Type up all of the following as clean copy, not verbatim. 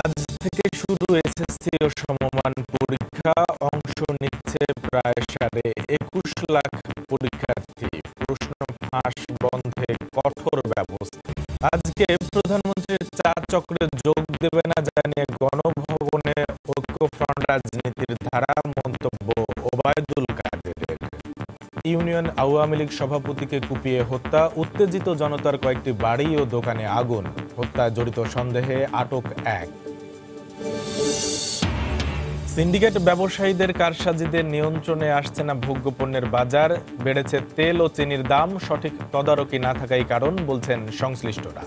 আজ থেকে শুরু এসএসসি ও সমমান পরীক্ষা। অংশ নিচ্ছে প্রায় 21.5 লাখ পরীক্ষার্থী। প্রশ্ন ফাঁস বন্ধে কঠোর ব্যবস্থা। আজকে প্রধানমন্ত্রীর চক্রে যোগ দেবে না জানিয়ে গণভবনে ঐক্যফ্রন্ট রাজনীতির ধারা। মন্তব্য ওবায়দুল কাদেরের। ইউনিয়ন আওয়ামী লীগ সভাপতিকে কুপিয়ে হত্যা। উত্তেজিত জনতার কয়েকটি বাড়ি ও দোকানে আগুন। হত্যায় জড়িত সন্দেহে আটক এক। সিন্ডিকেট ব্যবসায়ীদের কারসাজিতে নিয়ন্ত্রণে আসছে না ভোগ্যপণ্যের বাজার। বেড়েছে তেল ও চিনির দাম। সঠিক তদারকি না থাকাই কারণ বলছেন সংশ্লিষ্টরা।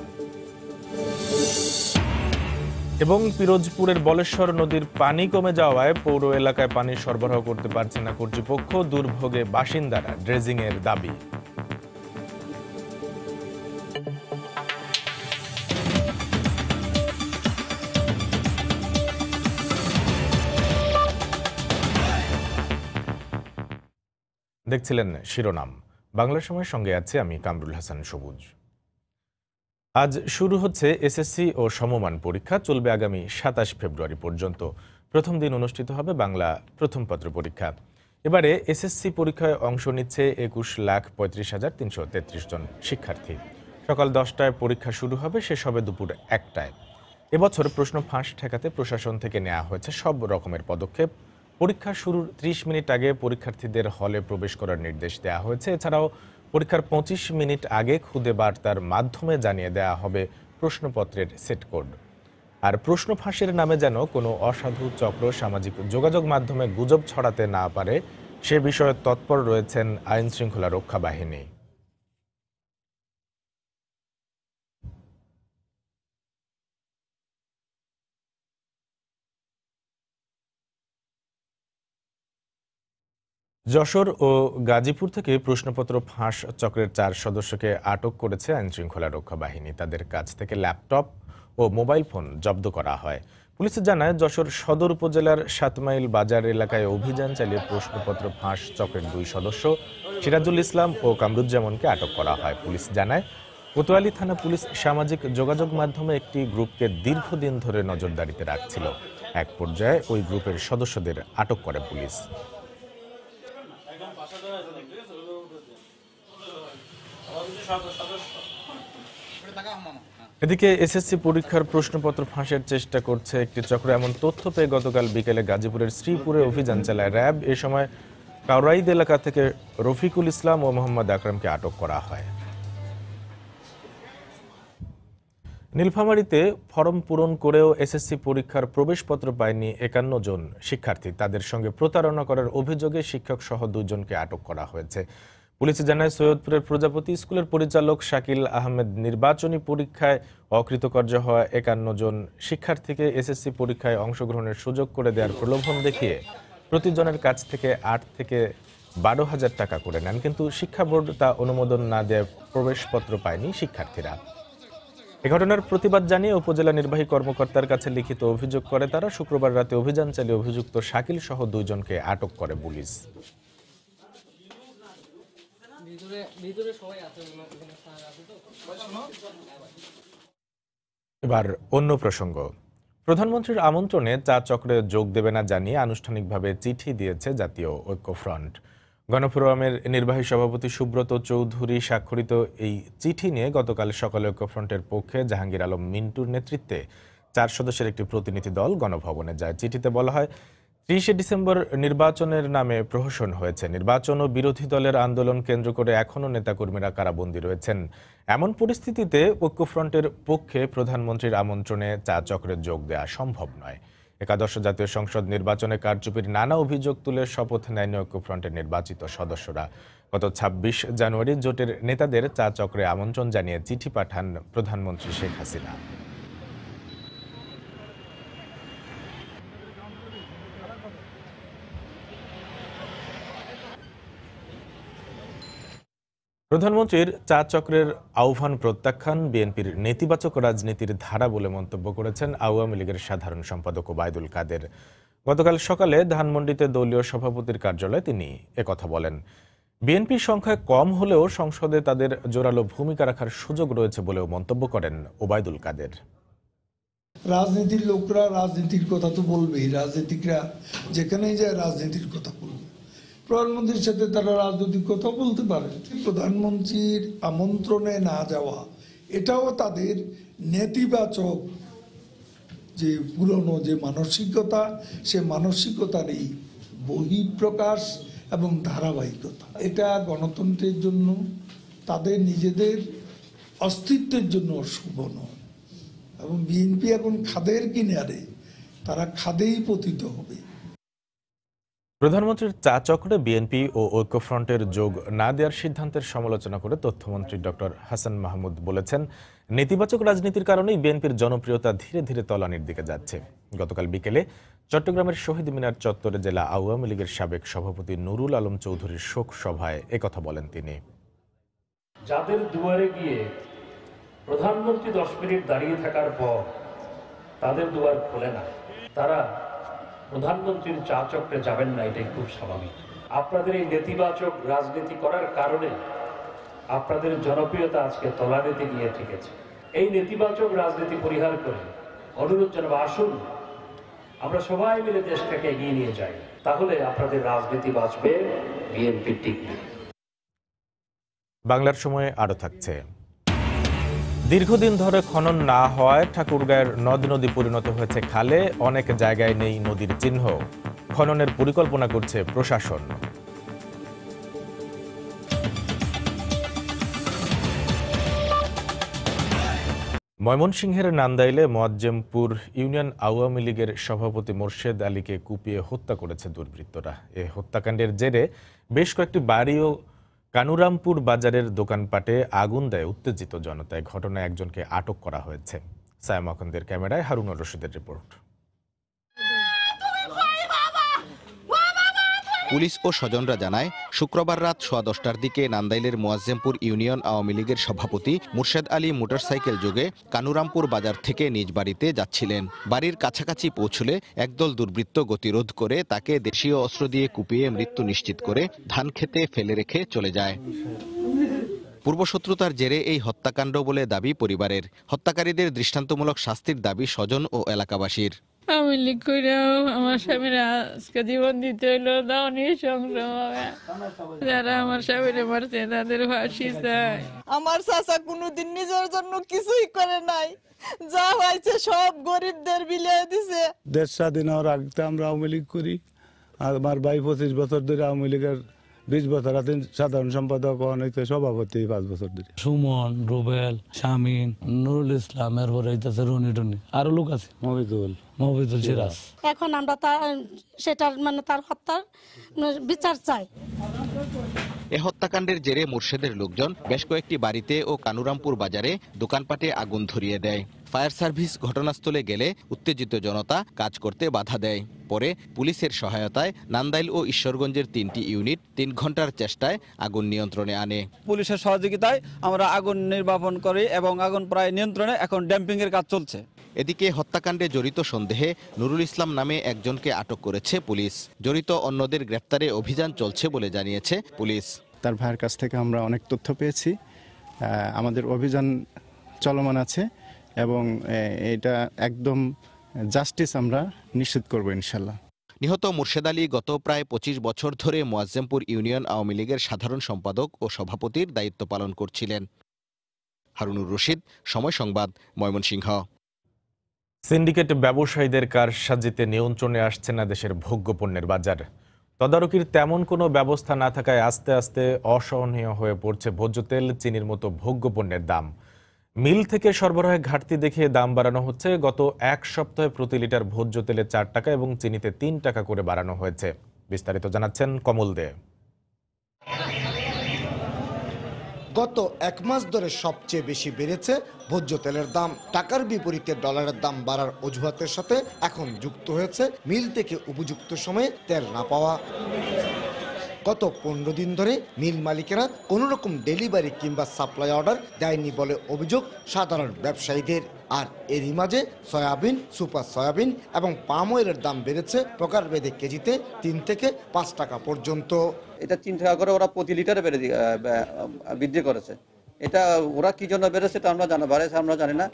এবং পিরোজপুরের বলেশ্বর নদীর পানি কমে যাওয়ায় পৌর এলাকায় পানি সরবরাহ করতে পারছে না কর্তৃপক্ষ। দুর্ভোগে বাসিন্দারা। ড্রেজিংয়ের দাবি। দেখছিলেন শিরোনাম। বাংলা সময়ের সঙ্গে আছে আমি কামরুল হাসান সবুজ। আজ শুরু হচ্ছে এসএসসি ও সমমান পরীক্ষা। চলবে আগামী 27 ফেব্রুয়ারি পর্যন্ত। প্রথম দিন অনুষ্ঠিত হবে বাংলা প্রথম পত্র পরীক্ষা। এবারে এসএসসি পরীক্ষায় অংশ নিচ্ছে 21,35,333 জন শিক্ষার্থী। সকাল 10টায় পরীক্ষা শুরু হবে, শেষ হবে দুপুর 1টায়। এবছর প্রশ্ন ফাঁস ঠেকাতে প্রশাসন থেকে নেওয়া হয়েছে সব রকমের পদক্ষেপ। পরীক্ষা শুরুর 30 মিনিট আগে পরীক্ষার্থীদের হলে প্রবেশ করার নির্দেশ দেওয়া হয়েছে। এছাড়াও পরীক্ষার 25 মিনিট আগে খুদে বার্তার মাধ্যমে জানিয়ে দেওয়া হবে প্রশ্নপত্রের সেট কোড। আর প্রশ্ন ফাঁসের নামে যেন কোনো অসাধু চক্র সামাজিক যোগাযোগ মাধ্যমে গুজব ছড়াতে না পারে, সে বিষয়ে তৎপর রয়েছেন আইন শৃঙ্খলা রক্ষা বাহিনী। যশোর ও গাজীপুর থেকে প্রশ্নপত্র ফাঁস চক্রের 4 সদস্যকে আটক করেছে আইনশৃঙ্খলা রক্ষা বাহিনী। তাদের কাছ থেকে ল্যাপটপ ও মোবাইল ফোন জব্দ করা হয়। পুলিশ জানায়, যশোর সদর উপজেলার 7 মাইল বাজার এলাকায় অভিযান চালিয়ে প্রশ্নপত্র ফাঁস চক্রের 2 সদস্য সিরাজুল ইসলাম ও কামরুজ্জামানকে আটক করা হয়। পুলিশ জানায়, কোতোয়ালি থানা পুলিশ সামাজিক যোগাযোগ মাধ্যমে একটি গ্রুপকে দীর্ঘদিন ধরে নজরদারিতে রাখছিল। এক পর্যায়ে ওই গ্রুপের সদস্যদের আটক করে পুলিশ। এদিকে এসএসসি পরীক্ষার প্রশ্নপত্র ফাঁসের চেষ্টা করছে একটি চক্র। এমন তথ্য পেয়ে গতকাল বিকেলে গাজীপুরের শ্রীপুরে অভিযান চালায় র্যাব। এ সময় কাউরাইদ এলাকা থেকে রফিকুল ইসলাম ও মোহাম্মদ আকরামকে আটক করা হয়। নীলফামারীতে ফরম পূরণ করেও এসএসসি পরীক্ষার প্রবেশপত্র পায়নি 51 জন শিক্ষার্থী। তাদের সঙ্গে প্রতারণা করার অভিযোগে শিক্ষক সহ 2 জনকে আটক করা হয়েছে। পুলিশ জানায়, সৈয়দপুরের প্রজাপতি স্কুলের পরিচালক শাকিল আহমেদ নির্বাচনী পরীক্ষায় অকৃতকার্য হওয়া 51 জন শিক্ষার্থীকে এসএসসি পরীক্ষায় অংশগ্রহণের সুযোগ করে দেওয়ার প্রলোভন দেখিয়ে প্রতিজনের কাছ থেকে 8 থেকে 12,000 টাকা করে নেন। কিন্তু শিক্ষা বোর্ড তা অনুমোদন না দেওয়ায় প্রবেশপত্র পায়নি শিক্ষার্থীরা। এ ঘটনার প্রতিবাদ জানিয়ে উপজেলা নির্বাহী কর্মকর্তার কাছে লিখিত অভিযোগ করে তারা। শুক্রবার রাতে অভিযান চালিয়ে অভিযুক্ত শাকিল সহ 2 জনকে আটক করে পুলিশ। এবার অন্য প্রসঙ্গ। প্রধানমন্ত্রীর আমন্ত্রণে চক্রে যোগ দেবে না জানিয়ে আনুষ্ঠানিকভাবে চিঠি দিয়েছে জাতীয় ঐক্যফ্রন্ট। গণফোরামের নির্বাহী সভাপতি সুব্রত চৌধুরী স্বাক্ষরিত এই চিঠি নিয়ে গতকাল সকালে ঐক্যফ্রন্টের পক্ষে জাহাঙ্গীর আলম মিন্টুর নেতৃত্বে 4 সদস্যের একটি প্রতিনিধি দল গণভবনে যায়। চিঠিতে বলা হয়, 30 ডিসেম্বর নির্বাচনের নামে প্রহসন হয়েছে। নির্বাচন ও বিরোধী দলের আন্দোলন কেন্দ্র করে এখনও নেতাকর্মীরা কারাবন্দী রয়েছেন। এমন পরিস্থিতিতে ঐক্যফ্রন্টের পক্ষে প্রধানমন্ত্রীর আমন্ত্রণে চক্রে যোগ দেওয়া সম্ভব নয়। একাদশ জাতীয় সংসদ নির্বাচনে কারচুপির নানা অভিযোগ তুলে শপথ নেন ঐক্যফ্রন্টের নির্বাচিত সদস্যরা। গত 26 জানুয়ারি জোটের নেতাদের চক্রে আমন্ত্রণ জানিয়ে চিঠি পাঠান প্রধানমন্ত্রী শেখ হাসিনা। প্রধানমন্ত্রীর চক্রের আহ্বান প্রত্যাখ্যান বিএনপির নেতিবাচক রাজনীতির ধারা বলে মন্তব্য করেছেন আওয়ামী লীগের সাধারণ সম্পাদক ওবায়দুল কাদের। গতকাল সকালে ধানমন্ডিতে দলীয় সভাপতির কার্যালয়ে তিনি একথা বলেন। বিএনপির সংখ্যায় কম হলেও সংসদে তাদের জোরালো ভূমিকা রাখার সুযোগ রয়েছে বলেও মন্তব্য করেন ওবায়দুল কাদের। রাজনীতির লোকরা রাজনীতির কথা তো বলবেই, রাজনীতিকরা যেখানেই যায় রাজনীতির কথা বলবে। প্রধানমন্ত্রীর সাথে তারা রাজনৈতিক কথা বলতে পারে। প্রধানমন্ত্রীর আমন্ত্রণে না যাওয়া এটাও তাদের নেতিবাচক যে পুরনো যে মানসিকতা, সে মানসিকতারই বহিঃপ্রকাশ এবং ধারাবাহিকতা। এটা গণতন্ত্রের জন্য, তাদের নিজেদের অস্তিত্বের জন্য শুভ নয়। এবং বিএনপি এখন খাদের কিনারে, তারা খাদেই পতিত হবে। প্রধানমন্ত্রীর চা চক্রে বিএনপি ও ঐক্যফ্রন্টের যোগ না দেওয়ার সিদ্ধান্তের সমালোচনা করে তথ্যমন্ত্রী ডক্টর হাসান মাহমুদ বলেছেন, নেতিবাচক রাজনীতির কারণেই বিএনপির জনপ্রিয়তা ধীরে ধীরে তলানির দিকে যাচ্ছে। গতকাল বিকেলে চট্টগ্রামের শহীদ মিনার চত্বরে জেলা আওয়ামী লীগের সাবেক সভাপতি নুরুল আলম চৌধুরীর শোক সভায় একথা বলেন তিনি। যাদের দুয়ারে গিয়ে প্রধানমন্ত্রী 10 মিনিট দাঁড়িয়ে থাকার পর তাদের দুয়ার খোলে না, তারা প্রধানমন্ত্রীর চা চক্রে যাবেন না, এটাই খুব স্বাভাবিক। আপনাদের এই নেতিবাচক রাজনীতি করার কারণে আপনাদের জনপ্রিয়তা আজকে তলানিতে গিয়ে ঠেকেছে। এই নেতিবাচক রাজনীতি পরিহার করে অনুরোধ জানাবো, আসুন আমরা সবাই মিলে দেশটাকে এগিয়ে নিয়ে যাই, তাহলে আপনাদের রাজনীতি বাঁচবে, বিএনপি টিকবে। বাংলার সময়ে আরও থাকছে। দীর্ঘদিন ধরে খনন না হওয়ায় ঠাকুরগাঁয়ের নদ নদী পরিণত হয়েছে খালে, অনেক জায়গায় নেই নদীর চিহ্ন। খননের পরিকল্পনা করছে প্রশাসন। ময়মনসিংহের নান্দাইলে মোয়াজ্জেমপুর ইউনিয়ন আওয়ামী লীগের সভাপতি মোর্শেদ আলীকে কুপিয়ে হত্যা করেছে দুর্বৃত্তরা। এ হত্যাকাণ্ডের জেরে বেশ কয়েকটি বাড়ি ও কানুরামপুর বাজারের দোকানপাটে আগুন দেয় উত্তেজিত জনতায়। ঘটনায় একজনকে আটক করা হয়েছে। সায়েম আখন্দের ক্যামেরায় হারুনুর রশিদের রিপোর্ট। পুলিশ ও স্বজনরা জানায়, শুক্রবার রাত 10:15টার দিকে নান্দাইলের মোয়াজ্জেমপুর ইউনিয়ন আওয়ামী লীগের সভাপতি মুর্শেদ আলী মোটরসাইকেল যোগে কানুরামপুর বাজার থেকে নিজ বাড়িতে যাচ্ছিলেন। বাড়ির কাছাকাছি পৌঁছলে একদল দুর্বৃত্ত গতিরোধ করে তাকে দেশীয় অস্ত্র দিয়ে কুপিয়ে মৃত্যু নিশ্চিত করে ধান খেতে ফেলে রেখে চলে যায়। পূর্বশত্রুতার জেরে এই হত্যাকাণ্ড বলে দাবি পরিবারের। হত্যাকারীদের দৃষ্টান্তমূলক শাস্তির দাবি স্বজন ও এলাকাবাসীর। আওয়ামী লীগ কইরাও আমার স্বামীর আজকে জীবন দিতে হইলো, দাও নৃশংস ভাবে। যারা আমার স্বামীরে মারছে তাদের ফাঁসি চাই। আমার চাচা কোনোদিন নিজের জন্য কিছুই করে নাই, যা হয়েছে সব গরিবদের বিলিয়ে দিছে। দেশ স্বাধীন হওয়ার আগে আমরা আওয়ামী লীগ করি। আমার ভাই 25 বছর ধরে আওয়ামী লীগের, 20 বছর সাধারণ সম্পাদক, অনেক সভাপতি 5 বছর ধরে। সুমন, রুবেল, শামিন, নুরুল ইসলাম, এরপর রনি টনি, আরো লোক আছে, মহিদুল সিরাজ। এখন আমরা সেটার তার হত্যার বিচার চাই। এ হত্যাকাণ্ডের জেরে মুর্শেদের লোকজন বেশ কয়েকটি বাড়িতে ও কানুরামপুর বাজারে দোকানপাটে আগুন ধরিয়ে দেয়। ফায়ার সার্ভিস ঘটনাস্থলে গেলে উত্তেজিত জনতা কাজ করতে বাধা দেয়। পরে পুলিশের সহায়তায় নান্দাইল ও ঈশ্বরগঞ্জের 3টি ইউনিট 3 ঘন্টার চেষ্টায় আগুন নিয়ন্ত্রণে আনে। পুলিশের সহযোগিতায় আমরা আগুন নির্বাপন করি এবং আগুন প্রায় নিয়ন্ত্রণে, এখন ড্যাম্পিং এর কাজ চলছে। এদিকে হত্যাকাণ্ডে জড়িত সন্দেহে নুরুল ইসলাম নামে একজনকে আটক করেছে পুলিশ। জড়িত অন্যদের গ্রেফতারে অভিযান চলছে বলে জানিয়েছে পুলিশ। তার ভাইয়ের কাছ থেকে আমরা অনেক তথ্য পেয়েছি। আমাদের অভিযান চলমান আছে এবং এটা একদম জাস্টিস আমরা নিশ্চিত করব ইনশাল্লাহ। নিহত মুর্শেদ আলী গত প্রায় 25 বছর ধরে মোয়াজ্জেমপুর ইউনিয়ন আওয়ামী লীগের সাধারণ সম্পাদক ও সভাপতির দায়িত্ব পালন করছিলেন। হারুনুর রশিদ, সময় সংবাদ, ময়মনসিংহ। সিন্ডিকেট ব্যবসায়ীদের কারসাজিতে নিয়ন্ত্রণে আসছে না দেশের ভোগ্যপণ্যের বাজার। তদারকির তেমন কোনো ব্যবস্থা না থাকায় আস্তে আস্তে অসহনীয় হয়ে পড়ছে ভোজ্য তেল, চিনির মতো ভোগ্যপণ্যের দাম। মিল থেকে সরবরাহে ঘাটতি দেখিয়ে দাম বাড়ানো হচ্ছে। গত এক সপ্তাহে প্রতি লিটার ভোজ্য তেলে 4 টাকা এবং চিনিতে 3 টাকা করে বাড়ানো হয়েছে। বিস্তারিত জানাচ্ছেন কমল দে। গত 1 মাস ধরে সবচেয়ে বেশি বেড়েছে ভোজ্য তেলের দাম। টাকার বিপরীতে ডলারের দাম বাড়ার অজুহাতের সাথে এখন যুক্ত হয়েছে মিল থেকে উপযুক্ত সময়ে তেল না পাওয়া। গত 15 দিন ধরে মিল মালিকেরা কোনোরকম ডেলিভারি কিংবা সাপ্লাই অর্ডার দেয়নি বলে অভিযোগ সাধারণ ব্যবসায়ীদের। আর এরই মাঝে সয়াবিন, সুপার সয়াবিন এবং পাম অয়েলের দাম বেড়েছে প্রকারভেদে কেজিতে 3 থেকে 5 টাকা পর্যন্ত। এটা 3 টাকা করে ওরা প্রতি লিটারে বৃদ্ধি করেছে। এটা ওরা কি জন্য বেড়েছে এটা আমরা জানি না।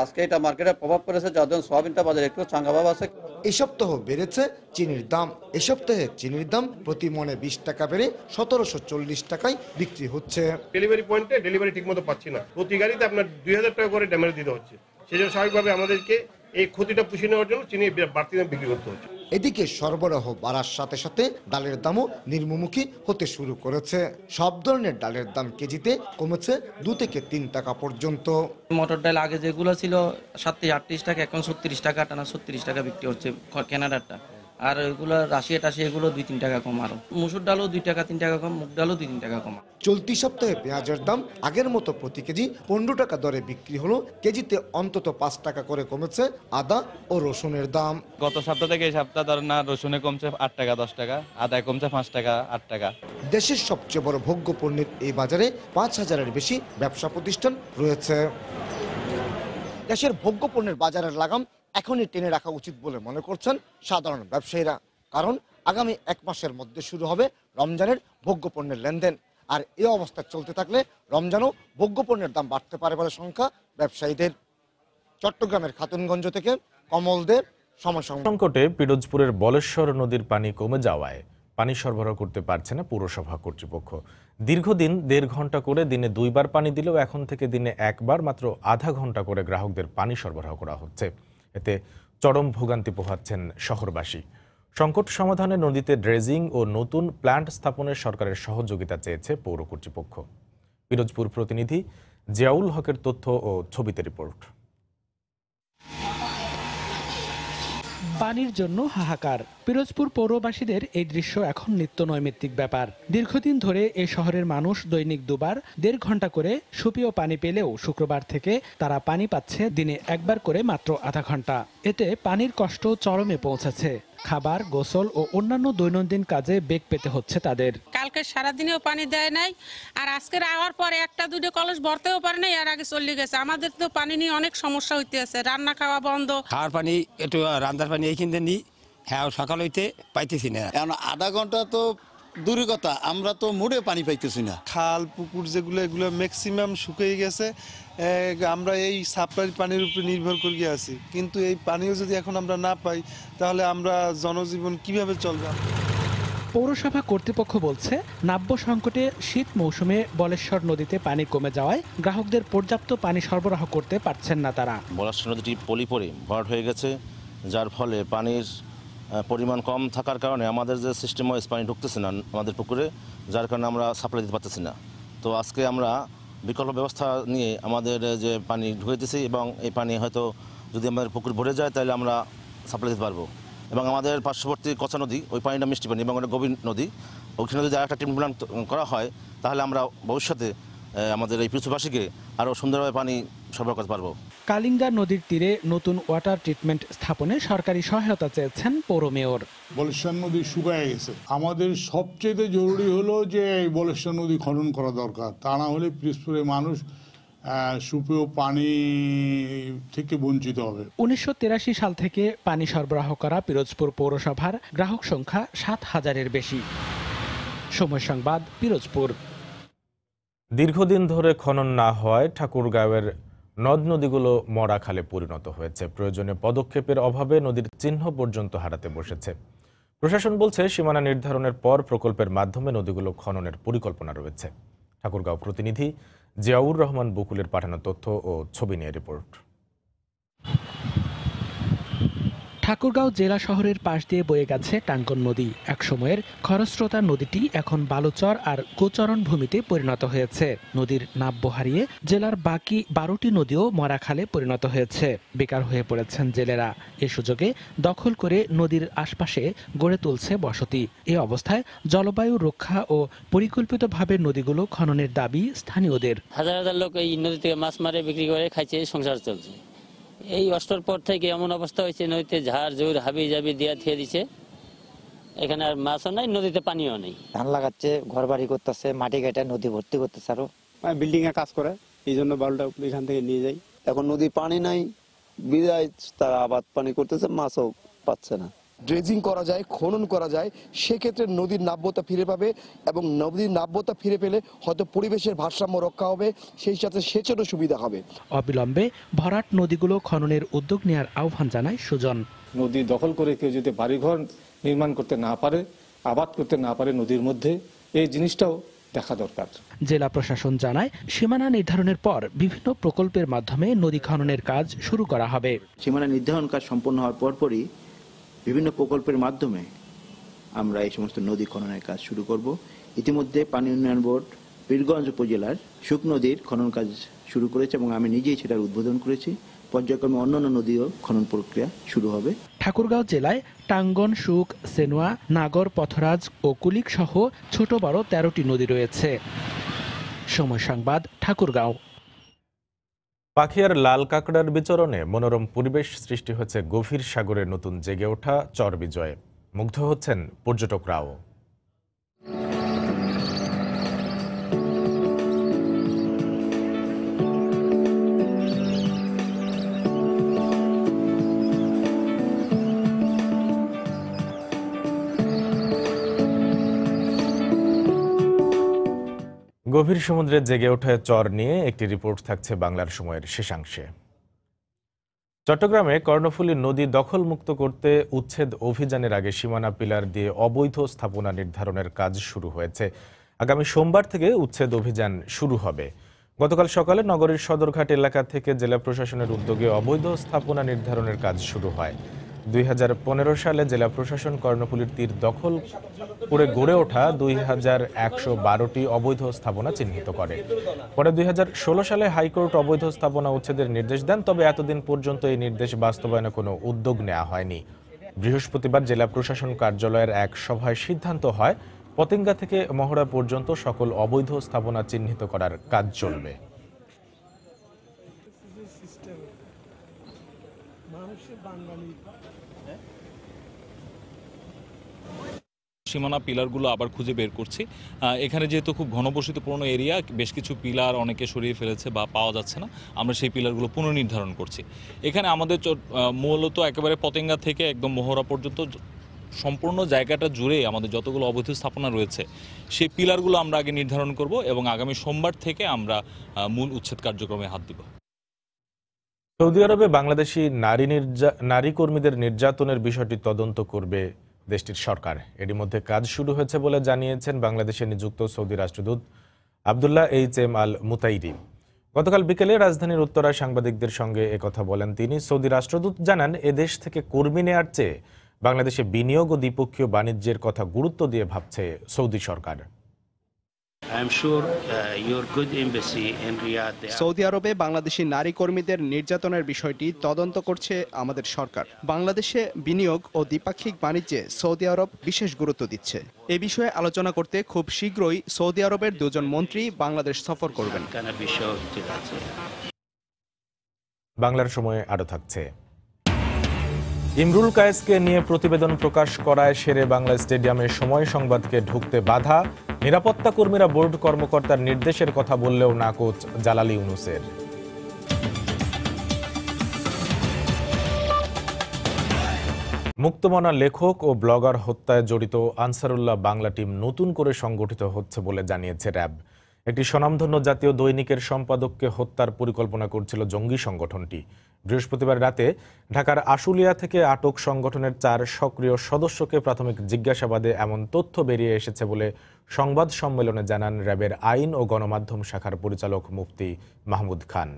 আজকে এটা মার্কেটে প্রভাব পড়েছে, যার জন্য সয়াবিনটা বাজারে একটু চাঙ্গাভাব আছে। এই সপ্তাহ বেড়েছে চিনির দাম। এই সপ্তাহে চিনির দাম প্রতি মণে 20 টাকা বেড়ে 1740 টাকায় বিক্রি হচ্ছে। ডেলিভারি পয়েন্টে ডেলিভারি ঠিকমতো পাচ্ছি না, প্রতি গাড়িতে আপনার 2000 টাকা করে ড্যামেজ দিতে হচ্ছে। সেজন্য স্বাভাবিকভাবে আমাদেরকে এই ক্ষতিটা পুষিয়ে নেওয়ার জন্য চিনি বাড়তি দাম বিক্রি করতে হচ্ছে। এদিকে সরবরাহ বাড়ার সাথে সাথে ডালের দামও নিম্নমুখী হতে শুরু করেছে। সব ধরনের ডালের দাম কেজিতে কমেছে 2 থেকে 3 টাকা পর্যন্ত। মটর ডাল আগে যেগুলো ছিল 37-38 টাকা, এখন 36 টাকা, টানা 36 টাকা বিক্রি হচ্ছে কেনাডারটা। আর ওইগুলো রাশিয়া টাশিয়া এগুলো 2-3 টাকা কম। আরো মুসুর ডালও 2 টাকা 3 টাকা কম, মুগ ডালও 2-3 টাকা কম। চলতি সপ্তাহে পেঁয়াজের দাম আগের মতো প্রতি কেজি 15 টাকা দরে বিক্রি হলো। কেজিতে অন্তত 5 টাকা করে কমেছে আদা ও রসুনের দাম। গত সপ্তাহ থেকে এই সপ্তাহ ধরেন না, রসুনে কমছে 8 টাকা 10 টাকা, আদায় কমছে 5 টাকা 8 টাকা। দেশের সবচেয়ে বড় ভোগ্য পণ্যের এই বাজারে 5000-এর বেশি ব্যবসা প্রতিষ্ঠান রয়েছে। দেশের ভোগ্য পণ্যের বাজারের লাগাম এখনই টেনে রাখা উচিত বলে মনে করছেন সাধারণ ব্যবসায়ীরা। কারণ আগামী 1 মাসের মধ্যে শুরু হবে রমজানের ভোগ্য পণ্যের লেনদেন। আর এই অবস্থা চলতে থাকলে রমজানও ভোগ্য পণ্যের দাম বাড়তে পারে বলে সংখ্যা ব্যবসায়ীদের। চট্টগ্রামের খাতুনগঞ্জ থেকে কমল দে, সময় সংবাদ। সংকটে পিরোজপুরের বলেশ্বর নদীর পানি কমে যাওয়ায় পানি সরবরাহ করতে পারছে না পৌরসভা কর্তৃপক্ষ। দীর্ঘদিন 1.5 ঘন্টা করে দিনে 2 বার পানি দিলেও এখন থেকে দিনে 1 বার মাত্র আধা ঘন্টা করে গ্রাহকদের পানি সরবরাহ করা হচ্ছে। এতে চরম ভোগান্তি পোহাচ্ছেন শহরবাসী। সংকট সমাধানে নদীতে ড্রেজিং ও নতুন প্ল্যান্ট স্থাপনের সরকারের সহযোগিতা চেয়েছে পৌর কর্তৃপক্ষ। পিরোজপুর প্রতিনিধি জিয়াউল হকের তথ্য ও ছবিতে রিপোর্ট। পানির জন্য হাহাকার। পিরোজপুর পৌরবাসীদের এই দৃশ্য এখন নিত্য নৈমিত্তিক ব্যাপার। দীর্ঘদিন ধরে এই শহরের মানুষ দৈনিক 2 বার 1.5 ঘন্টা করে সুপেয় পানি পেলেও শুক্রবার থেকে তারা পানি পাচ্ছে দিনে 1 বার করে মাত্র আধা ঘন্টা। এতে পানির কষ্ট চরমে পৌঁছেছে। খাবার, গোসল ও অন্যান্য দৈনন্দিন কাজে বেগ পেতে হচ্ছে তাদের। কালকে সারাদিনেও পানি দেয় নাই, আর আজকের আওয়ার পরে 1-2 কলস ভরতেও পারে নাই, এর আগে চলে গেছে। আমাদের তো পানি নিয়ে অনেক সমস্যা হইতে আছে, রান্না খাওয়া বন্ধ। খাওয়ার পানি একটু রান্নার পানি এইখানে নিই, হ্যাঁ সকাল হইতে পাইতেছি না। এখন আধা ঘন্টা তো দূরের কথা, আমরা তো মুড়ে পানি পাইতেছি না। খাল পুকুর যেগুলো এগুলো ম্যাক্সিমাম শুকিয়ে গেছে। আমরা এই সাপ্লাই পানির উপরে নির্ভর করে আছি, কিন্তু এই পানিও যদি এখন আমরা না পাই তাহলে আমরা জনজীবন কিভাবে চলবে? পৌরসভা কর্তৃপক্ষ বলছে, নাব্য সংকটে শীত মৌসুমে বলেশ্বর নদীতে পানি কমে যাওয়ায় গ্রাহকদের পর্যাপ্ত পানি সরবরাহ করতে পারছেন না তারা। বলেশ্বর নদীটি পলি পরে ভরাট হয়ে গেছে, যার ফলে পানির পরিমাণ কম থাকার কারণে আমাদের যে সিস্টেম ওয়াইজ পানি ঢুকতেছে না আমাদের পুকুরে, যার কারণে আমরা সাপ্লাই দিতে পারতেছি না। তো আজকে আমরা বিকল্প ব্যবস্থা নিয়ে আমাদের যে পানি ঢুকাইতেছি, এবং এই পানি হয়তো যদি আমাদের পুকুর ভরে যায় তাহলে আমরা সাপ্লাই দিতে পারবো। এবং আমাদের পার্শ্ববর্তী কচা নদী, ওই পানিটা মিষ্টি পানি এবং ওটা গভীর নদী, ওইখানে যদি আরেকটা ট্রিটমেন্ট প্ল্যান্ট করা হয় তাহলে আমরা ভবিষ্যতে আমাদের এই পিরোজপুরবাসীকে আরও সুন্দরভাবে পানি সরবরাহ করতে পারবো। কালিঙ্গা নদীর তীরে নতুন ওয়াটার ট্রিটমেন্ট স্থাপনে সরকারি সহায়তা চেয়েছেন পৌর মেয়র। বলেশ্বর নদী শুকায় গেছে, আমাদের সবচেয়ে জরুরি হলো যে এই বলেশ্বর নদী খনন করা দরকার। তা না হলে পিরোজপুরের মানুষ সুপেয় পানি থেকে বঞ্চিত হবে। 1983 সাল থেকে পানি সরবরাহ করা পিরোজপুর পৌরসভার গ্রাহক সংখ্যা 7000-এর বেশি। সময় সংবাদ, পিরোজপুর। দীর্ঘদিন ধরে খনন না হওয়ায় ঠাকুরগাঁওয়ের নদ নদীগুলো মরা খালে পরিণত হয়েছে। প্রয়োজনীয় পদক্ষেপের অভাবে নদীর চিহ্ন পর্যন্ত হারাতে বসেছে। প্রশাসন বলছে, সীমানা নির্ধারণের পর প্রকল্পের মাধ্যমে নদীগুলো খননের পরিকল্পনা রয়েছে। ঠাকুরগাঁও প্রতিনিধি জিয়াউর রহমান বকুলের পাঠানো তথ্য ও ছবি নিয়ে রিপোর্ট। ঠাকুরগাঁও জেলা শহরের পাশ দিয়ে বয়ে গেছে টাঙ্কন নদী। একসময়ের খরস্রোতা নদীটি এখন বালুচর আর গোচরণ ভূমিতে পরিণত হয়েছে। নদীর নাব্য হারিয়ে জেলার বাকি 12টি নদীও মরা খালে পরিণত হয়েছে। বেকার হয়ে পড়েছেন জেলেরা। এ সুযোগে দখল করে নদীর আশপাশে গড়ে তুলছে বসতি। এ অবস্থায় জলবায়ু রক্ষা ও পরিকল্পিতভাবে নদীগুলো খননের দাবি স্থানীয়দের। হাজার হাজার লোক এই নদী থেকে মাছ মারে বিক্রি করে খাইছে, সংসার চলছে। এই অষ্টর পর থেকে এমন অবস্থা হয়েছে, নদীতে ঝাড় ঝুড় হাবি জাবি দিয়া থিয়ে দিছে, এখানে আর মাছও নাই, নদীতে পানিও নেই। ধান লাগাচ্ছে, ঘর বাড়ি করতেছে, মাটি কেটে নদী ভর্তি করতেছে, আরো বিল্ডিং এ কাজ করে, এই জন্য বালুটা এখান থেকে নিয়ে যাই। এখন নদী পানি নাই, বিদায় তারা আবাদ পানি করতেছে, মাছও পাচ্ছে না। ড্রেজিং করা যায়, খনন করা যায়, সেক্ষেত্রে নদীর নাব্যতা ফিরে পাবে এবং নদীর নাব্যতা ফিরে পেলে হয়তো পরিবেশের ভারসাম্য রক্ষা হবে, সেই সাথে সেচেরও সুবিধা হবে। অবিলম্বে ভরাট নদীগুলো খননের উদ্যোগ নেওয়ার আহ্বান জানায় সুজন। নদী দখল করে কেউ যদি বাড়িঘর নির্মাণ করতে না পারে, আবাদ করতে না পারে নদীর মধ্যে, এই জিনিসটাও দেখা দরকার। জেলা প্রশাসন জানায় সীমানা নির্ধারণের পর বিভিন্ন প্রকল্পের মাধ্যমে নদী খননের কাজ শুরু করা হবে। সীমানা নির্ধারণ কাজ সম্পন্ন হওয়ার পরপরই বিভিন্ন প্রকল্পের মাধ্যমে আমরা এই সমস্ত নদী খননের কাজ শুরু করব। ইতিমধ্যে পানি উন্নয়ন বোর্ড পীরগঞ্জ উপজেলার শুক নদীর খনন কাজ শুরু করেছে এবং আমি নিজেই সেটার উদ্বোধন করেছি। পর্যায়ক্রমে অন্যান্য নদীও খনন প্রক্রিয়া শুরু হবে। ঠাকুরগাঁও জেলায় টাঙ্গন, শুক, সেনুয়া, নাগর, পথরাজ ও কুলিক সহ ছোট বড় 13টি নদী রয়েছে। সময় সংবাদ, ঠাকুরগাঁও। পাখিয়ার লাল কাঁকড়ার বিচরণে মনোরম পরিবেশ সৃষ্টি হয়েছে গভীর সাগরে নতুন জেগে ওঠা চর বিজয়ে। মুগ্ধ হচ্ছেন পর্যটকরাও। গভীর সমুদ্রে জেগে ওঠা চর নিয়ে একটি রিপোর্ট থাকছে বাংলার সময়ের শেষাংশে। চট্টগ্রামে কর্ণফুলী নদী দখলমুক্ত করতে উচ্ছেদ অভিযানের আগে সীমানা পিলার দিয়ে অবৈধ স্থাপনা নির্ধারণের কাজ শুরু হয়েছে। আগামী সোমবার থেকে উচ্ছেদ অভিযান শুরু হবে। গতকাল সকালে নগরীর সদরঘাট এলাকা থেকে জেলা প্রশাসনের উদ্যোগে অবৈধ স্থাপনা নির্ধারণের কাজ শুরু হয়। 2015 সালে জেলা প্রশাসন কর্ণফুলীর তীর দখল করে গড়ে ওঠা 2112টি অবৈধ স্থাপনা চিহ্নিত করে। পরে 2016 সালে হাইকোর্ট অবৈধ স্থাপনা উচ্ছেদের নির্দেশ দেন, তবে এতদিন পর্যন্ত এই নির্দেশ বাস্তবায়নে কোনো উদ্যোগ নেওয়া হয়নি। বৃহস্পতিবার জেলা প্রশাসন কার্যালয়ের এক সভায় সিদ্ধান্ত হয় পতেঙ্গা থেকে মহড়া পর্যন্ত সকল অবৈধ স্থাপনা চিহ্নিত করার কাজ চলবে। সীমানা পিলারগুলো আবার খুঁজে বের করছি। এখানে যেহেতু খুব ঘনবসতিপূর্ণ এরিয়া, বেশ কিছু পিলার অনেকে সরিয়ে ফেলেছে বা পাওয়া যাচ্ছে না, আমরা সেই পিলারগুলো পুনর্নির্ধারণ করছি। এখানে আমাদের মূলত একেবারে পতেঙ্গা থেকে একদম মহড়া পর্যন্ত সম্পূর্ণ জায়গাটা জুড়ে আমাদের যতগুলো অবৈধ স্থাপনা রয়েছে সেই পিলারগুলো আমরা আগে নির্ধারণ করব এবং আগামী সোমবার থেকে আমরা মূল উচ্ছেদ কার্যক্রমে হাত দিব। সৌদি আরবে বাংলাদেশি নারী কর্মীদের নির্যাতনের বিষয়টি তদন্ত করবে দেশটির সরকার। এরই মধ্যে কাজ শুরু হয়েছে বলে জানিয়েছেন বাংলাদেশে নিযুক্ত সৌদি রাষ্ট্রদূত আব্দুল্লাহ এইচ.এম. আল মুতাইরি। গতকাল বিকেলে রাজধানীর উত্তরায় সাংবাদিকদের সঙ্গে একথা বলেন তিনি। সৌদি রাষ্ট্রদূত জানান, এদেশ থেকে কর্মী নেয়ার চেয়ে বাংলাদেশে বিনিয়োগ ও দ্বিপক্ষীয় বাণিজ্যের কথা গুরুত্ব দিয়ে ভাবছে সৌদি সরকার। সৌদি আরবে বাংলাদেশি নারী কর্মীদের নির্যাতনের বিষয়টি তদন্ত করছে আমাদের সরকার। বাংলাদেশে বিনিয়োগ ও দ্বিপাক্ষিক বাণিজ্যে সৌদি আরব বিশেষ গুরুত্ব দিচ্ছে। এ বিষয়ে আলোচনা করতে খুব শীঘ্রই সৌদি আরবের দুজন মন্ত্রী বাংলাদেশ সফর করবেন। বাংলার সময়ে আরো থাকছে। ইমরুল কায়েসকে নিয়ে প্রতিবেদন প্রকাশ করায় শেরে বাংলা স্টেডিয়ামে সময় সংবাদকে ঢুকতে বাধা। নিরাপত্তা কর্মীরা বোর্ড কর্মকর্তার নির্দেশের কথা বললেও নাকচ জালালি ইউনুসের। মুক্তমনা লেখক ও ব্লগার হত্যায় জড়িত আনসারুল্লাহ বাংলা টিম নতুন করে সংগঠিত হচ্ছে বলে জানিয়েছে র্যাব। একটি স্বনামধন্য জাতীয় দৈনিকের সম্পাদককে হত্যার পরিকল্পনা করছিল জঙ্গি সংগঠনটি। বৃহস্পতিবার রাতে ঢাকার আশুলিয়া থেকে আটক সংগঠনের 4 সক্রিয় সদস্যকে প্রাথমিক জিজ্ঞাসাবাদে এমন তথ্য বেরিয়ে এসেছে বলে সংবাদ সম্মেলনে জানান র্যাবের আইন ও গণমাধ্যম শাখার পরিচালক মুফতি মাহমুদ খান।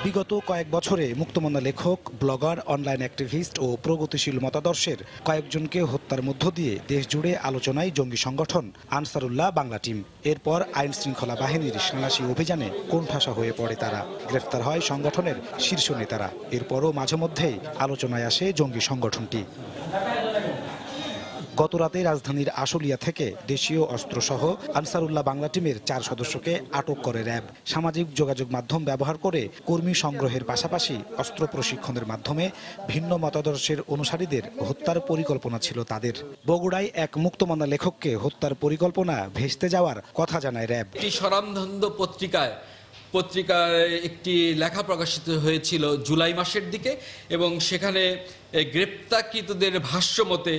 বিগত কয়েক বছরে মুক্তমনা লেখক, ব্লগার, অনলাইন অ্যাক্টিভিস্ট ও প্রগতিশীল মতাদর্শের কয়েকজনকে হত্যার মধ্য দিয়ে দেশজুড়ে আলোচনায় জঙ্গি সংগঠন আনসারুল্লাহ বাংলা টিম। এরপর আইন শৃঙ্খলা বাহিনীর সাঁড়াশি অভিযানে কোণঠাসা হয়ে পড়ে তারা। গ্রেফতার হয় সংগঠনের শীর্ষ নেতারা। এরপরও মাঝে মধ্যেই আলোচনায় আসে জঙ্গি সংগঠনটি। গতরাতে রাজধানীর আশুলিয়া থেকে দেশীয় অস্ত্রসহ আনসারুল্লাহ বাংলা টিমের 4 সদস্যকে আটক করে র্যাব। সামাজিক যোগাযোগ মাধ্যম ব্যবহার করে কর্মী সংগ্রহের পাশাপাশি অস্ত্র প্রশিক্ষণের মাধ্যমে ভিন্ন মতাদর্শের অনুসারীদের হত্যার পরিকল্পনা ছিল তাদের। বগুড়ায় এক মুক্তমনা লেখককে হত্যার পরিকল্পনা ভেস্তে যাওয়ার কথা জানায় র্যাব। একটি স্বনামধন্য পত্রিকায় পত্রিকায় একটি লেখা প্রকাশিত হয়েছিল জুলাই মাসের দিকে, এবং সেখানে গ্রেপ্তারকৃতদের ভাষ্য মতে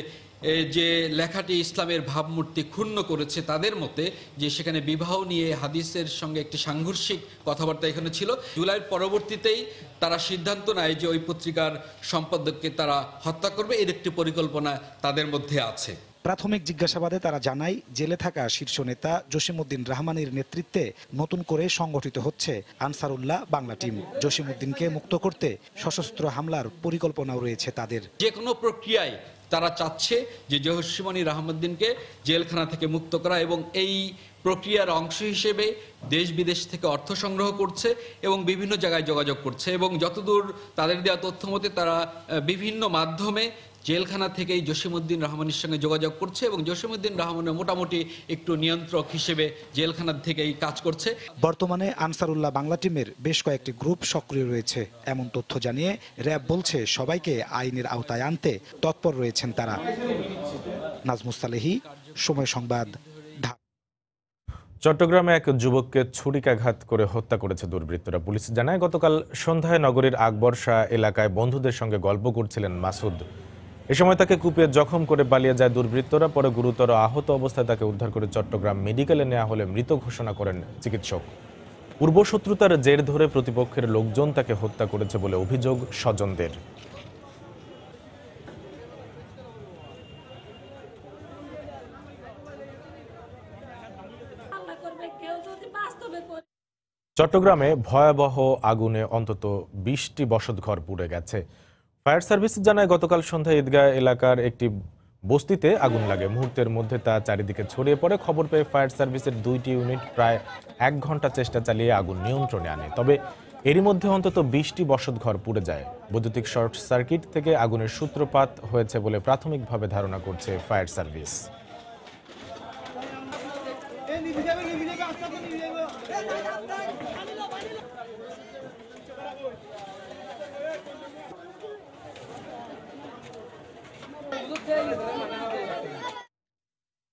যে লেখাটি ইসলামের ভাবমূর্তি ক্ষুণ্ণ করেছে তাদের মতে, যে সেখানে বিবাহ নিয়ে হাদিসের সঙ্গে একটি সাংঘর্ষিক কথাবার্তা এখানে ছিল। জুলাইয়ের পরবর্তীতেই তারা সিদ্ধান্ত নেয় যে ওই পত্রিকার সম্পাদককে তারা হত্যা করবে, এর একটি পরিকল্পনা তাদের মধ্যে আছে। প্রাথমিক জিজ্ঞাসাবাদে তারা জানায় জেলে থাকা শীর্ষ নেতা জসিমউদ্দিন রহমানের নেতৃত্বে নতুন করে সংগঠিত হচ্ছে আনসারুল্লাহ বাংলা টিম। জসিমউদ্দিনকে মুক্ত করতে সশস্ত্র হামলার পরিকল্পনাও রয়েছে তাদের। যে কোনো প্রক্রিয়ায় তারা চাচ্ছে যে জসিমউদ্দিন রহমানকে জেলখানা থেকে মুক্ত করা, এবং এই প্রক্রিয়ার অংশ হিসেবে দেশ বিদেশ থেকে অর্থ সংগ্রহ করছে এবং বিভিন্ন জায়গায় যোগাযোগ করছে, এবং যতদূর তাদের দেওয়া তথ্য মতে তারা বিভিন্ন মাধ্যমে জেলখানা থেকেই জসিমউদ্দিন রহমানের সঙ্গে যোগাযোগ করছে, এবং জসিমউদ্দিন রহমানের মোটামুটি একটু নিয়ন্ত্রক হিসেবে জেলখানা থেকেই কাজ করছে। বর্তমানে আনসারুল্লাহ বাংলা টিমের বেশ কয়েকটি গ্রুপ সক্রিয় রয়েছে এমন তথ্য জানিয়ে র্যাব বলছে সবাইকে আইনের আওতায় আনতে তৎপর রয়েছেন তারা। নাজমুস সালেহী, সময় সংবাদ। চট্টগ্রামে এক যুবককে ছুরিকাঘাত করে হত্যা করেছে দুর্বৃত্তরা। পুলিশ জানায় গতকাল সন্ধ্যায় নগরীর আকবর শাহ এলাকায় বন্ধুদের সঙ্গে গল্প করছিলেন মাসুদ। এ সময় তাকে কুপিয়ে জখম করে পালিয়ে যায় দুর্বৃত্তরা। পরে গুরুতর আহত অবস্থায় তাকে উদ্ধার করে চট্টগ্রাম মেডিকেলে নেওয়া হলে মৃত ঘোষণা করেন চিকিৎসক। পূর্বশত্রুতার জের ধরে প্রতিপক্ষের লোকজন তাকে হত্যা করেছে বলে অভিযোগ স্বজনদের। চট্টগ্রামে ভয়াবহ আগুনে অন্তত 20টি বসতঘর পুড়ে গেছে। ফায়ার সার্ভিস জানায় গতকাল সন্ধ্যায় ঈদগাহ এলাকার একটি বস্তিতে আগুন লাগে। মুহূর্তের মধ্যে তা চারিদিকে ছড়িয়ে পড়ে। খবর পেয়ে ফায়ার সার্ভিসের 2টি ইউনিট প্রায় 1 ঘন্টা চেষ্টা চালিয়ে আগুন নিয়ন্ত্রণে আনে। তবে এরই মধ্যে অন্তত 20টি বসতঘর পুড়ে যায়। বৈদ্যুতিক শর্ট সার্কিট থেকে আগুনের সূত্রপাত হয়েছে বলে প্রাথমিকভাবে ধারণা করছে ফায়ার সার্ভিস।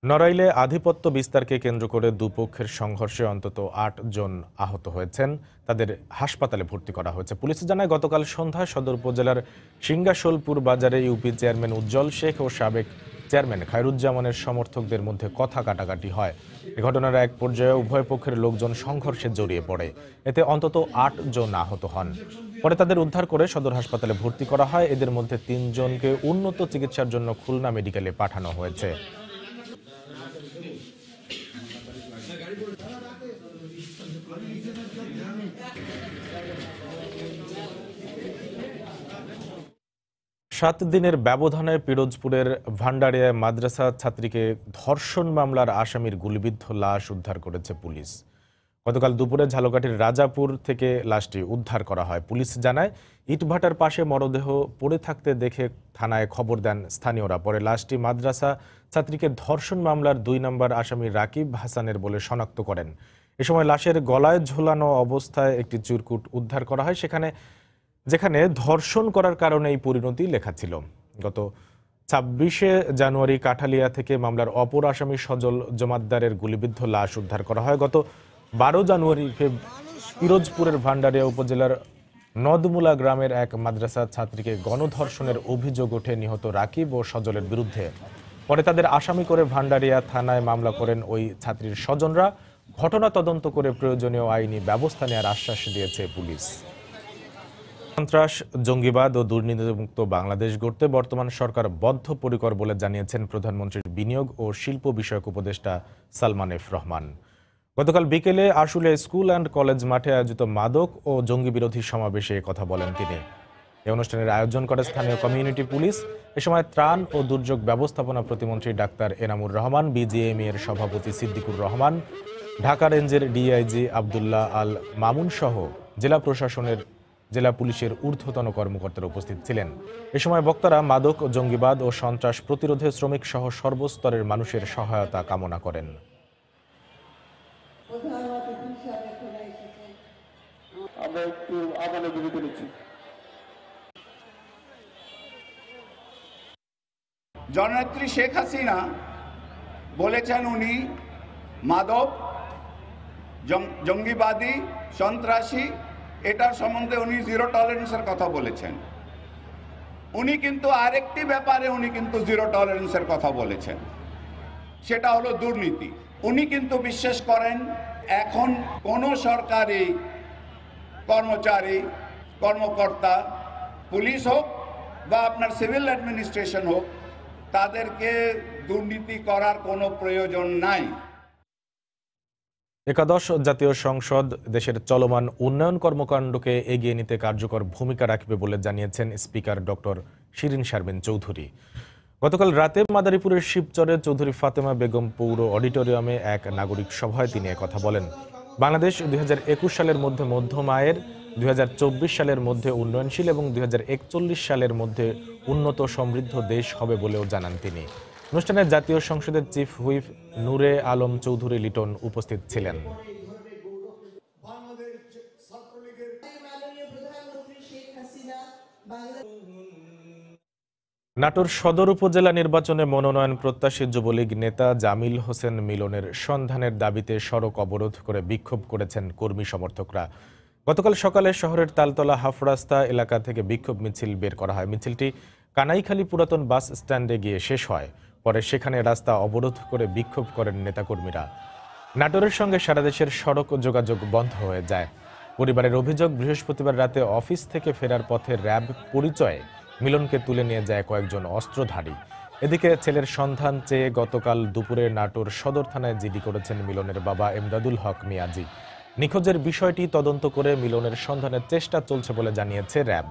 নড়াইলে আধিপত্য বিস্তারকে কেন্দ্র করে দুপক্ষের সংঘর্ষে অন্তত 8 জন আহত হয়েছেন। তাদের হাসপাতালে ভর্তি করা হয়েছে। পুলিশ জানায় গতকাল সন্ধ্যায় সদর উপজেলার সিংগাসোলপুর বাজারে ইউপি চেয়ারম্যান উজ্জ্বল শেখ ও সাবেক চেয়ারম্যান খায়রুজ্জামানের সমর্থকদের মধ্যে কথা কাটাকাটি হয়। এ ঘটনার এক পর্যায়ে উভয় পক্ষের লোকজন সংঘর্ষে জড়িয়ে পড়ে। এতে অন্তত 8 জন আহত হন। পরে তাদের উদ্ধার করে সদর হাসপাতালে ভর্তি করা হয়। এদের মধ্যে 3 জনকে উন্নত চিকিৎসার জন্য খুলনা মেডিকেলে পাঠানো হয়েছে। সাত দিনের ব্যবধানে পিরোজপুরের ভান্ডারিয়ায় মাদ্রাসা ছাত্রীকে ধর্ষণ মামলার আসামির গুলিবিদ্ধ লাশ উদ্ধার করেছে পুলিশ। গতকাল দুপুরে ঝালকাঠির রাজাপুর থেকে লাশটি উদ্ধার করা হয়। পুলিশ জানায় ইটভাটার পাশে মরদেহ পড়ে থাকতে দেখে থানায় খবর দেন স্থানীয়রা। পরে লাশটি মাদ্রাসা ছাত্রীকে ধর্ষণ মামলার 2 নম্বর আসামি রাকিব হাসানের বলে শনাক্ত করেন। এ সময় লাশের গলায় ঝোলানো অবস্থায় একটি চিরকুট উদ্ধার করা হয়, যেখানে ধর্ষণ করার কারণে এই পরিণতি লেখা ছিল। গত 26শে জানুয়ারি কাঠালিয়া থেকে মামলার অপর আসামি সজল জমাদ্দারের গুলিবিদ্ধ লাশ উদ্ধার করা হয়। গত 12 জানুয়ারি পিরোজপুরের ভান্ডারিয়া উপজেলার নদমুলা গ্রামের এক মাদ্রাসা ছাত্রীকে গণধর্ষণের অভিযোগ ওঠে নিহত রাকিব ও সজলের বিরুদ্ধে। পরে তাদের আসামি করে ভান্ডারিয়া থানায় মামলা করেন ওই ছাত্রীর স্বজনরা। ঘটনা তদন্ত করে প্রয়োজনীয় আইনি ব্যবস্থা নেওয়ার আশ্বাস দিয়েছে পুলিশ। সন্ত্রাস, জঙ্গিবাদ ও দুর্নীতিমুক্ত বাংলাদেশ গড়তে বর্তমান সরকার বদ্ধপরিকর বলে জানিয়েছেন প্রধানমন্ত্রীর বিনিয়োগ ও শিল্প বিষয়ক উপদেষ্টা সালমান এফ রহমান। গতকাল বিকেলে আশুলিয়া স্কুল অ্যান্ড কলেজ মাঠে আয়োজিত মাদক ও জঙ্গি বিরোধী সমাবেশে কথা বলেন তিনি। এই অনুষ্ঠানের আয়োজন করে স্থানীয় কমিউনিটি পুলিশ। এ সময় ত্রাণ ও দুর্যোগ ব্যবস্থাপনা প্রতিমন্ত্রী ডাক্তার এনামুর রহমান, বিজিএমই এর সভাপতি সিদ্দিকুর রহমান, ঢাকা রেঞ্জের ডিআইজি আবদুল্লাহ আল মামুন সহ জেলা পুলিশের ঊর্ধ্বতন কর্মকর্তারা উপস্থিত ছিলেন। এ সময় বক্তারা মাদক, জঙ্গিবাদ ও সন্ত্রাস প্রতিরোধে শ্রমিক সহ সর্বস্তরের মানুষের সহায়তা কামনা করেন। জননেত্রী শেখ হাসিনা বলেছেন উনি মাদক, জঙ্গিবাদী সন্ত্রাসী এটার সম্বন্ধে উনি জিরো টলারেন্সের কথা বলেছেন। উনি কিন্তু আরেকটি ব্যাপারে উনি কিন্তু জিরো টলারেন্সের কথা বলেছেন, সেটা হলো দুর্নীতি। উনি কিন্তু বিশ্বাস করেন এখন কোন সরকারি কর্মচারী কর্মকর্তা, পুলিশ হোক বা আপনার সিভিল অ্যাডমিনিস্ট্রেশন হোক, তাদেরকে দুর্নীতি করার কোনো প্রয়োজন নাই। একাদশ জাতীয় সংসদ দেশের চলমান উন্নয়ন কর্মকাণ্ডকে এগিয়ে নিতে কার্যকর ভূমিকা রাখবে বলে জানিয়েছেন স্পিকার ডক্টর শিরিন শারমিন চৌধুরী। গতকাল রাতে মাদারীপুরের শিবচরে চৌধুরী ফাতেমা বেগম পৌর অডিটোরিয়ামে এক নাগরিক সভায় তিনি কথা বলেন। বাংলাদেশ 2021 সালের মধ্যে মধ্যম আয়ের, 2024 সালের মধ্যে উন্নয়নশীল এবং 2041 সালের মধ্যে উন্নত সমৃদ্ধ দেশ হবে বলেও জানান তিনি। অনুষ্ঠানে জাতীয় সংসদের চিফ হুইপ নূরে আলম চৌধুরী লিটন উপস্থিত ছিলেন। নাটোর সদর উপজেলা নির্বাচনে মনোনয়ন প্রত্যাশী যুবলীগ নেতা জামিল হোসেন মিলনের সন্ধানের দাবিতে সড়ক অবরোধ করে বিক্ষোভ করেছেন কর্মী সমর্থকরা। গতকাল সকালে শহরের তালতলা হাফ রাস্তা এলাকা থেকে বিক্ষোভ মিছিল বের করা হয়। মিছিলটি কানাইখালী পুরাতন বাস স্ট্যান্ডে গিয়ে শেষ হয়। পরে সেখানে রাস্তা অবরোধ করে বিক্ষোভ করেন নেতাকর্মীরা। নাটোরের সঙ্গে সারা দেশের সড়ক যোগাযোগ বন্ধ হয়ে যায়। পরিবারের অভিযোগ, বৃহস্পতিবার রাতে অফিস থেকে ফেরার পথে র্যাব পরিচয়ে মিলনকে তুলে নিয়ে যায় কয়েকজন অস্ত্রধারী। এদিকে ছেলের সন্ধান চেয়ে গতকাল দুপুরে নাটোর সদর থানায় জিডি করেছেন মিলনের বাবা এমদাদুল হক মিয়াজি। নিখোঁজের বিষয়টি তদন্ত করে মিলনের সন্ধানের চেষ্টা চলছে বলে জানিয়েছে র্যাব।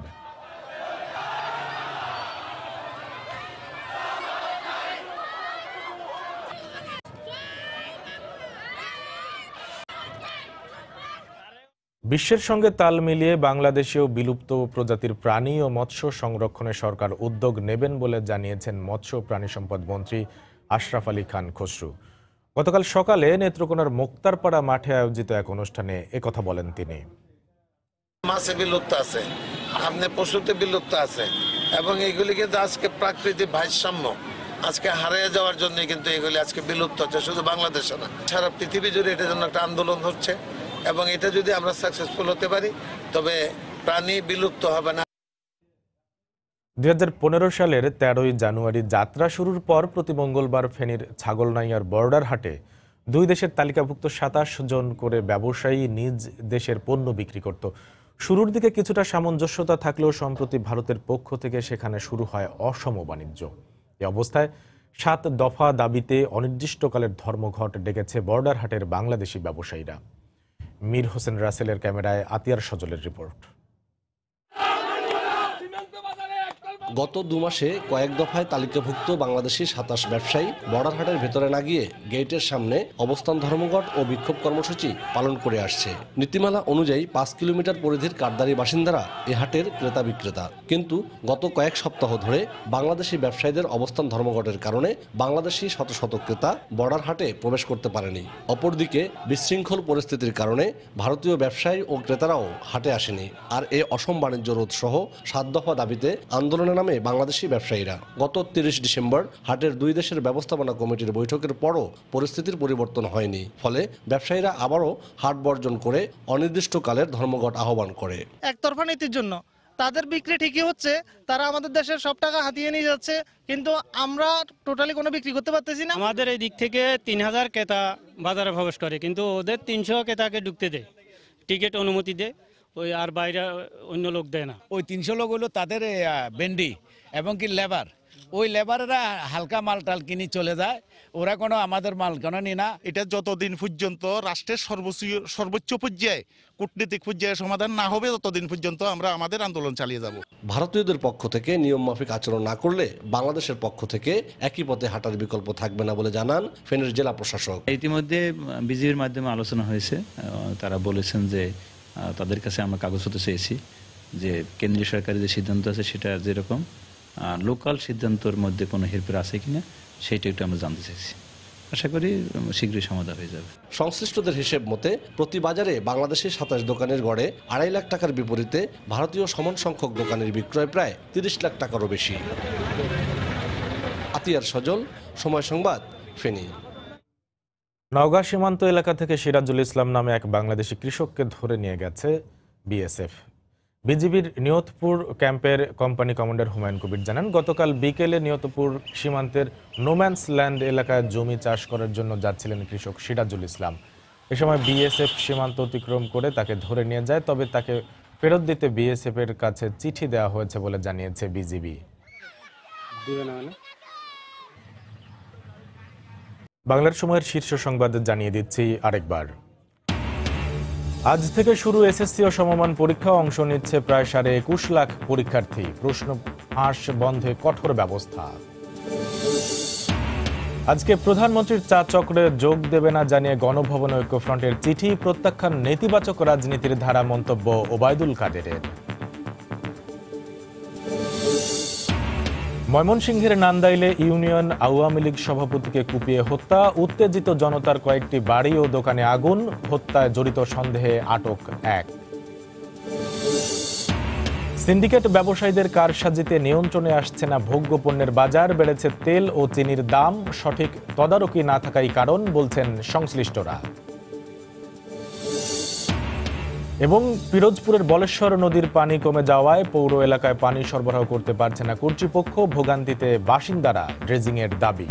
বিশ্বের সঙ্গে তাল মিলিয়ে বাংলাদেশেও বিলুপ্ত প্রজাতির প্রাণী ও মৎস্য সংরক্ষণে সরকার উদ্যোগ নেবেন বলে জানিয়েছেন মৎস্য প্রাণী সম্পদ মন্ত্রী আশরাফ আলী খান খসরু। গতকাল সকালে নেত্রকোনার মোক্তারপাড়া মাঠে আয়োজিত এক অনুষ্ঠানে একথা বলেন তিনি। মাছে বিলুপ্ত আছে, আপনি পশুতে বিলুপ্ত আছে, এবং এগুলি কিন্তু আজকে প্রাকৃতিক ভারসাম্য আজকে হারিয়ে যাওয়ার জন্য কিন্তু এগুলি আজকে বিলুপ্ত হচ্ছে। শুধু বাংলাদেশে না, সারা পৃথিবী জুড়ে এটার জন্য একটা আন্দোলন হচ্ছে, এবং এটা যদি আমরা সাকসেসফুল হতে পারি তবে প্রাণী বিলুপ্ত হবে না। 2015 সালের 13 জানুয়ারি যাত্রা শুরুর পর প্রতি মঙ্গলবার ফেনীর ছাগলনাইয়ার বর্ডার হাটে দুই দেশের তালিকাভুক্ত 27 জন করে ব্যবসায়ী নিজ দেশের পণ্য বিক্রি করত। শুরুর দিকে কিছুটা সামঞ্জস্যতা থাকলেও সম্প্রতি ভারতের পক্ষ থেকে সেখানে শুরু হয় অসম বাণিজ্য। এ অবস্থায় 7 দফা দাবিতে অনির্দিষ্টকালের ধর্মঘট ডেকেছে বর্ডার হাটের বাংলাদেশি ব্যবসায়ীরা। মীর হোসেন রাসেলের ক্যামেরায় আতিয়ার সজলের রিপোর্ট। গত 2 মাসে কয়েক দফায় তালিকাভুক্ত বাংলাদেশি 27 ব্যবসায়ী বর্ডার হাটের ভেতরে না গিয়ে গেটের সামনে অবস্থান ধর্মঘট ও বিক্ষোভ কর্মসূচি পালন করে আসছে। নীতিমালা অনুযায়ী 5 কিলোমিটার পরিধির কারদারি বাসিন্দারা এ হাটের ক্রেতা বিক্রেতা। কিন্তু গত কয়েক সপ্তাহ ধরে বাংলাদেশি ব্যবসায়ীদের অবস্থান ধর্মঘটের কারণে বাংলাদেশি শত শত ক্রেতা বর্ডার হাটে প্রবেশ করতে পারেনি। অপরদিকে বিশৃঙ্খল পরিস্থিতির কারণে ভারতীয় ব্যবসায়ী ও ক্রেতারাও হাটে আসেনি। আর এ অসম বাণিজ্য রোধ সহ 7 দফা দাবিতে আন্দোলনের নামে বাংলাদেশি ব্যবসায়ীরা গত 30 ডিসেম্বর হাটের দুই দেশের ব্যবস্থাপনা কমিটির বৈঠকের পরও পরিস্থিতির পরিবর্তন হয়নি। ফলে ব্যবসায়ীরা আবারও হাট বর্জন করে অনির্দিষ্টকালের ধর্মঘট আহ্বান করে। একতরফা নীতির জন্য তাদের বিক্রি ঠিকই হচ্ছে, তারা আমাদের দেশের সব টাকা হাতিয়ে নিয়ে যাচ্ছে, কিন্তু আমরা টোটালি কোনো বিক্রি করতে পারতেছি না। আমাদের এই দিক থেকে 3000 ক্রেতা বাজারে প্রবেশ করে, কিন্তু ওদের 300 ক্রেতাকে ঢুকতে দেয়, টিকিট অনুমতি দেয়, ওই আর বাইরে অন্য লোক দেয় না। ওই 300 লোক হলো তাদের বেন্ডি এবং কি লেবার, ওই লেবারেরা হালকা মাল টাল কিনে চলে যায়, ওরা কোনো আমাদের মাল কেন নিয়ে না। এটা যতদিন পর্যন্ত রাষ্ট্রের সর্বোচ্চ পর্যায়ে কূটনীতিক পর্যায়ে সমাধান না হবে ততদিন পর্যন্ত আমরা আমাদের আন্দোলন চালিয়ে যাব। ভারতীয়দের পক্ষ থেকে নিয়ম মাফিক আচরণ না করলে বাংলাদেশের পক্ষ থেকে একই পথে হাঁটার বিকল্প থাকবে না বলে জানান ফেনীর জেলা প্রশাসক। ইতিমধ্যে বিজিবির মাধ্যমে আলোচনা হয়েছে, তারা বলেছেন যে তাদের কাছে আমরা কাগজপত্র চেয়েছি যে কেন্দ্রীয় সরকারের যে সিদ্ধান্ত আছে সেটা যেরকম লোকাল সিদ্ধান্তের মধ্যে কোনো হেরফের আছে কিনা সেইটা একটু আমরা জানতে চাইছি। আশা করি শীঘ্রই সমাধান হয়ে যাবে। সংশ্লিষ্টদের হিসেব মতে প্রতি বাজারে বাংলাদেশের 27 দোকানের গড়ে 2.5 লাখ টাকার বিপরীতে ভারতীয় সমান সংখ্যক দোকানের বিক্রয় প্রায় 30 লাখ টাকারও বেশি। আতিয়ার সজল, সময় সংবাদ, ফেনী। নওগাঁ সীমান্ত এলাকা থেকে সিরাজুল ইসলাম নামে এক বাংলাদেশি কৃষককে ধরে নিয়ে গেছে বিএসএফ। বিজিবির নিয়তপুর ক্যাম্পের কোম্পানি কমান্ডার হুমায়ুন কবির জানান, গতকাল বিকেলে নিয়তপুর সীমান্তের নোম্যান্স ল্যান্ড এলাকায় জমি চাষ করার জন্য যাচ্ছিলেন কৃষক সিরাজুল ইসলাম। এ সময় বিএসএফ সীমান্ত অতিক্রম করে তাকে ধরে নিয়ে যায়, তবে তাকে ফেরত দিতে বিএসএফ এর কাছে চিঠি দেওয়া হয়েছে বলে জানিয়েছে বিজিবি। বাংলার সময়ের শীর্ষ সংবাদে জানিয়ে দিচ্ছি আরেকবার। আজ থেকে শুরু এসএসসি ও সমমান পরীক্ষা, অংশ নিচ্ছে প্রায় 21.5 লাখ পরীক্ষার্থী। প্রশ্ন ফাঁস বন্ধে কঠোর ব্যবস্থা। আজকে প্রধানমন্ত্রীর চা চক্রে যোগ দেবে না জানিয়ে গণভবন ঐক্যফ্রন্টের চিঠি, প্রত্যাখ্যান নেতিবাচক রাজনীতির ধারা, মন্তব্য ওবায়দুল কাদেরের। ময়মনসিংহের নান্দাইলে ইউনিয়ন আওয়ামী লীগ সভাপতিকে কুপিয়ে হত্যা, উত্তেজিত জনতার কয়েকটি বাড়ি ও দোকানে আগুন, হত্যায় জড়িত সন্দেহে আটক এক। সিন্ডিকেট ব্যবসায়ীদের কারসাজিতে নিয়ন্ত্রণে আসছে না ভোগ্যপণ্যের বাজার, বেড়েছে তেল ও চিনির দাম, সঠিক তদারকি না থাকাই কারণ বলছেন সংশ্লিষ্টরা। এবং পিরোজপুরের বলেশ্বর নদীর পানি কমে যাওয়ায় পৌর এলাকায় পানি সরবরাহ করতে পারছে না কর্তৃপক্ষ, ভোগান্তিতে বাসিন্দারা, ড্রেজিংয়ের দাবি।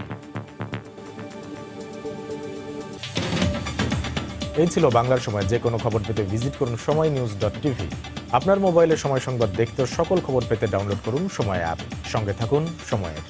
এই ছিল বাংলার সময়। যে কোনো খবর পেতে ভিজিট করুন সময়নিউজ.tv। আপনার মোবাইলে সময় সংবাদ দেখতে সকল খবর পেতে ডাউনলোড করুন সময় অ্যাপ। সঙ্গে থাকুন সময়ের।